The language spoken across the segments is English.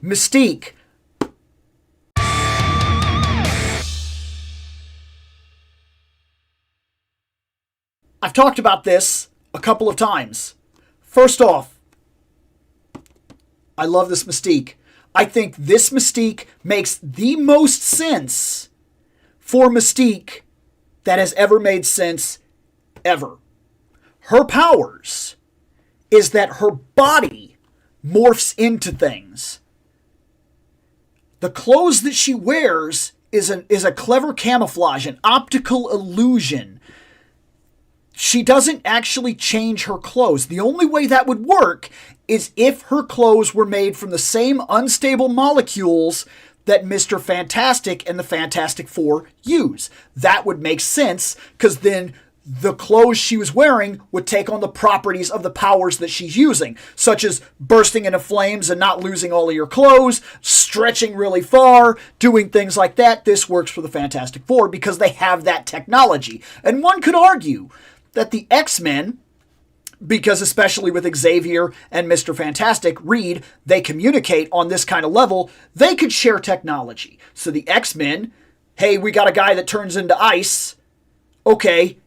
Mystique. I've talked about this a couple of times. First off, I love this Mystique. I think this Mystique makes the most sense for Mystique that has ever made sense ever. Her powers is that her body morphs into things. The clothes that she wears is a clever camouflage, an optical illusion. She doesn't actually change her clothes. The only way that would work is if her clothes were made from the same unstable molecules that Mr. Fantastic and the Fantastic Four use. That would make sense, because then the clothes she was wearing would take on the properties of the powers that she's using, such as bursting into flames and not losing all of your clothes, stretching really far, doing things like that. This works for the Fantastic Four because they have that technology. And one could argue that the X-Men, because especially with Xavier and Mr. Fantastic, Reed, they communicate on this kind of level, they could share technology. So the X-Men, hey, we got a guy that turns into ice. Okay,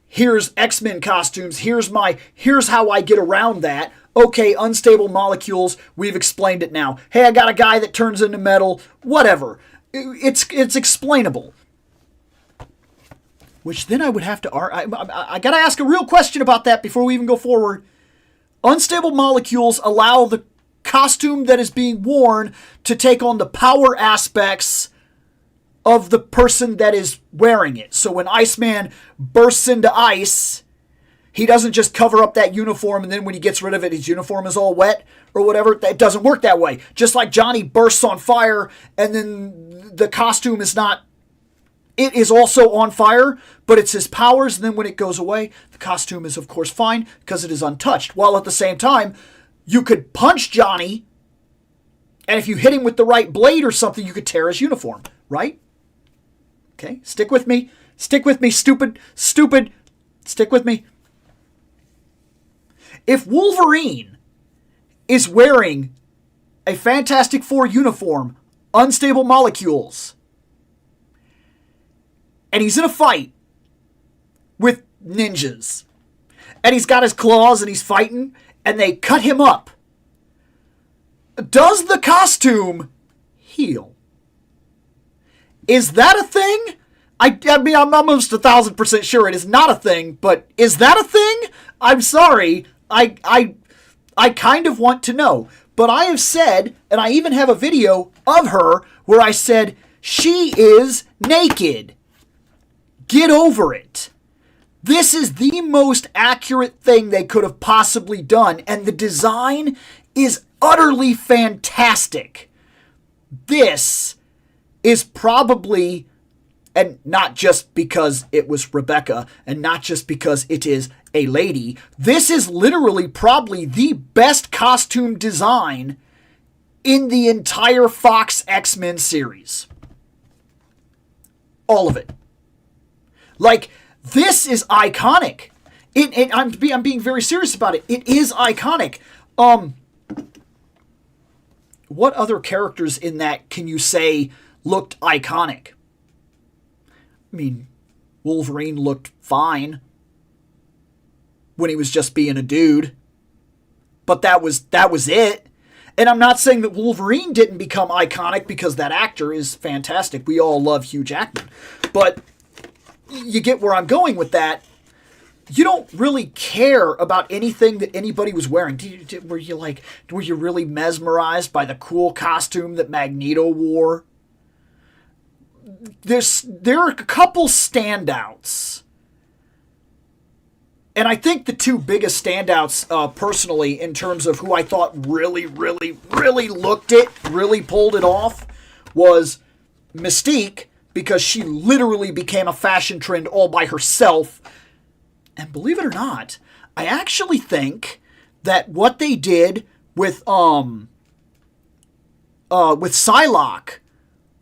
here's X-Men costumes. Here's how I get around that. Okay, unstable molecules, we've explained it now. Hey, I got a guy that turns into metal. Whatever. It's explainable. Which then I would have to... I got to ask a real question about that before we even go forward. Unstable molecules allow the costume that is being worn to take on the power aspects of the person that is wearing it. So when Iceman bursts into ice, he doesn't just cover up that uniform and then when he gets rid of it, his uniform is all wet or whatever. It doesn't work that way. Just like Johnny bursts on fire and then the costume is not... It is also on fire, but it's his powers, and then when it goes away, the costume is, of course, fine because it is untouched. While at the same time, you could punch Johnny, and if you hit him with the right blade or something, you could tear his uniform, right? Okay, stick with me. Stick with me, stupid. Stick with me. If Wolverine is wearing a Fantastic Four uniform, unstable molecules, and he's in a fight with ninjas, and he's got his claws and he's fighting, and they cut him up, does the costume heal? Is that a thing? I mean, I'm almost 1,000% sure it is not a thing, but is that a thing? I'm sorry. I kind of want to know. But I have said, and I even have a video of her where I said, she is naked. Get over it. This is the most accurate thing they could have possibly done, and the design is utterly fantastic. This is probably, and not just because it was Rebecca, and not just because it is a lady, this is literally probably the best costume design in the entire Fox X-Men series. All of it. Like, this is iconic. I'm being very serious about it. It is iconic. What other characters in that can you say looked iconic? I mean, Wolverine looked fine when he was just being a dude. But that was it. And I'm not saying that Wolverine didn't become iconic because that actor is fantastic. We all love Hugh Jackman. But you get where I'm going with that. You don't really care about anything that anybody was wearing. Were you really mesmerized by the cool costume that Magneto wore? There are a couple standouts. And I think the two biggest standouts, personally, in terms of who I thought really looked it, really pulled it off, was Mystique, because she literally became a fashion trend all by herself. And believe it or not, I actually think that what they did with Psylocke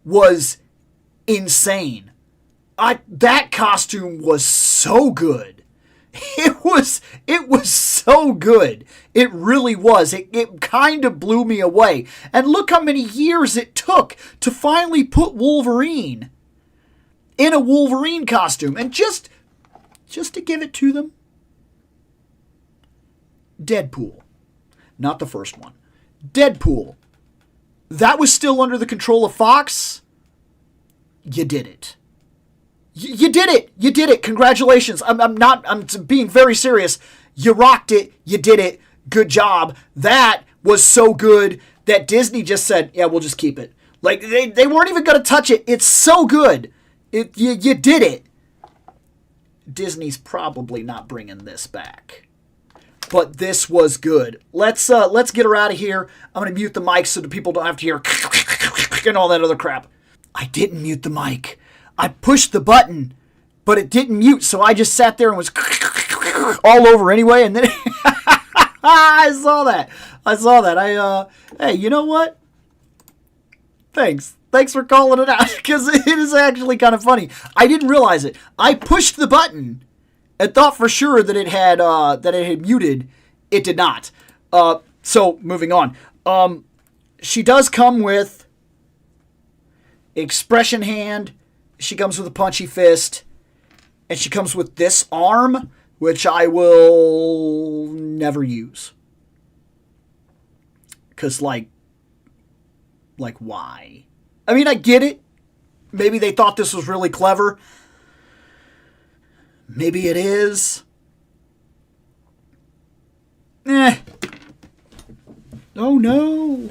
was insane. That costume was so good. It was so good. It really was. It kind of blew me away. And look how many years it took to finally put Wolverine in a Wolverine costume. And just to give it to them, Deadpool. Not the first one. Deadpool. That was still under the control of Fox. You did it. You did it. You did it. Congratulations. I'm being very serious. You rocked it. You did it. Good job. That was so good that Disney just said, yeah, we'll just keep it. Like, they weren't even going to touch it. It's so good. You did it. Disney's probably not bringing this back. But this was good. Let's get her out of here. I'm going to mute the mic so the people don't have to hear and all that other crap. I didn't mute the mic. I pushed the button, but it didn't mute, so I just sat there and was all over anyway, and then I saw that. Hey, you know what? Thanks for calling it out, because it is actually kind of funny. I didn't realize it. I pushed the button and thought for sure that it had muted. It did not. So moving on. She does come with expression hand. She comes with a punchy fist, and she comes with this arm, which I will never use. Because, like why? I mean, I get it. Maybe they thought this was really clever. Maybe it is. Oh, no.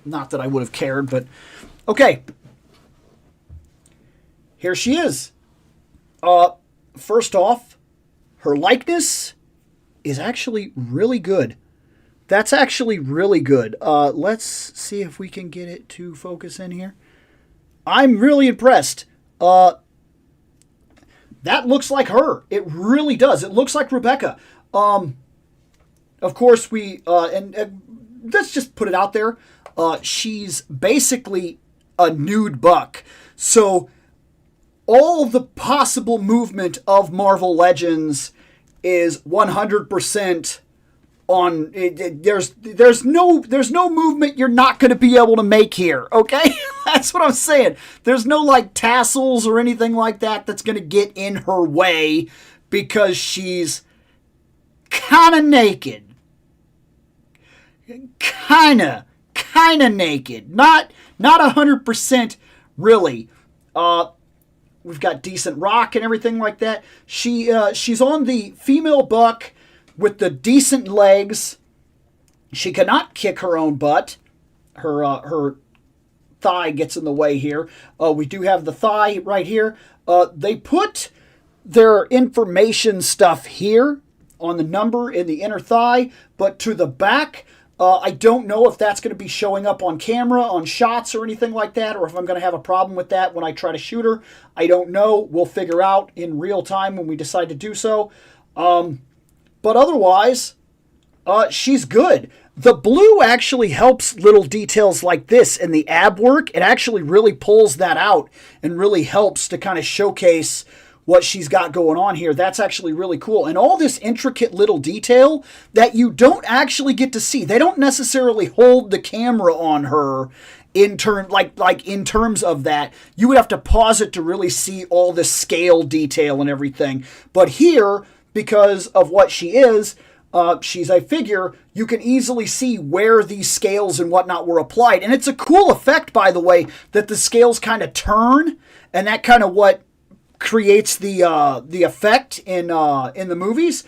Not that I would have cared, but okay. Here she is. First off, her likeness is actually really good. That's actually really good. Let's see if we can get it to focus in here. I'm really impressed. That looks like her. It really does. It looks like Rebecca. Of course, and let's just put it out there. She's basically a nude buck. So all the possible movement of Marvel Legends is 100% on. There's no movement you're not going to be able to make here. Okay, that's what I'm saying. There's no like tassels or anything like that that's going to get in her way because she's kind of naked, kind of naked. Not 100% really. We've got decent rock and everything like that. She's on the female buck with the decent legs. She cannot kick her own butt. Her thigh gets in the way here. We do have the thigh right here. They put their information stuff here on the number in the inner thigh, but to the back, I don't know if that's going to be showing up on camera, on shots or anything like that, or if I'm going to have a problem with that when I try to shoot her. I don't know. We'll figure out in real time when we decide to do so. But otherwise, she's good. The blue actually helps little details like this in the ab work. It actually really pulls that out and really helps to kind of showcase what she's got going on here. That's actually really cool. And all this intricate little detail that you don't actually get to see. They don't necessarily hold the camera on her in terms of that. You would have to pause it to really see all the scale detail and everything. But here, because of what she is, she's a figure, you can easily see where these scales and whatnot were applied. And it's a cool effect, by the way, that the scales kind of turn, and that kind of what creates the effect in the movies.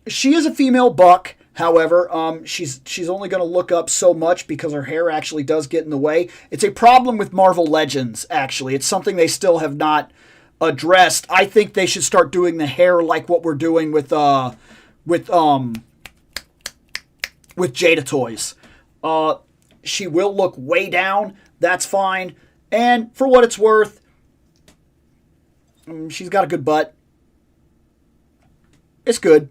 She is a female buck, however. She's only going to look up so much because her hair actually does get in the way. It's a problem with Marvel Legends, actually. It's something they still have not addressed. I think they should start doing the hair like what we're doing with Jada Toys. She will look way down. That's fine. And for what it's worth, she's got a good butt. It's good.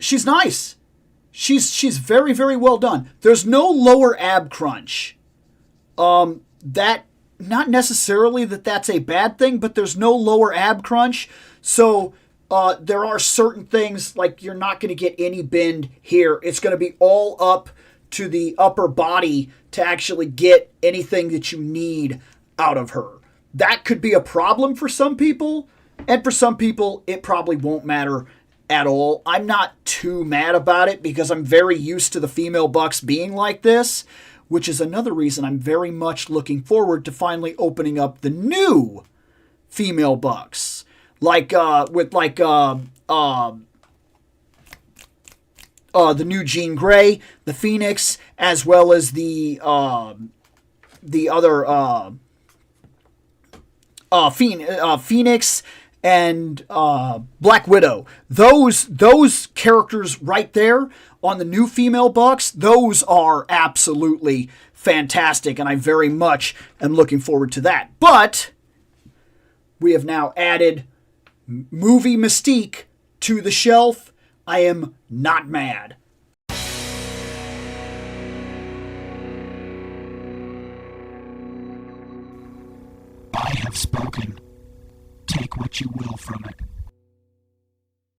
She's nice. She's very, very well done. There's no lower ab crunch. That not necessarily that that's a bad thing, but there's no lower ab crunch. So there are certain things, like you're not going to get any bend here. It's going to be all up to the upper body to actually get anything that you need out of her. That could be a problem for some people, and for some people, it probably won't matter at all. I'm not too mad about it because I'm very used to the female bucks being like this, which is another reason I'm very much looking forward to finally opening up the new female bucks. The new Jean Grey, the Phoenix, as well as the other Phoenix and Black Widow. Those characters right there on the new female bucks, those are absolutely fantastic, and I very much am looking forward to that. But we have now added movie Mystique to the shelf. I am not mad. I have spoken. Take what you will from it.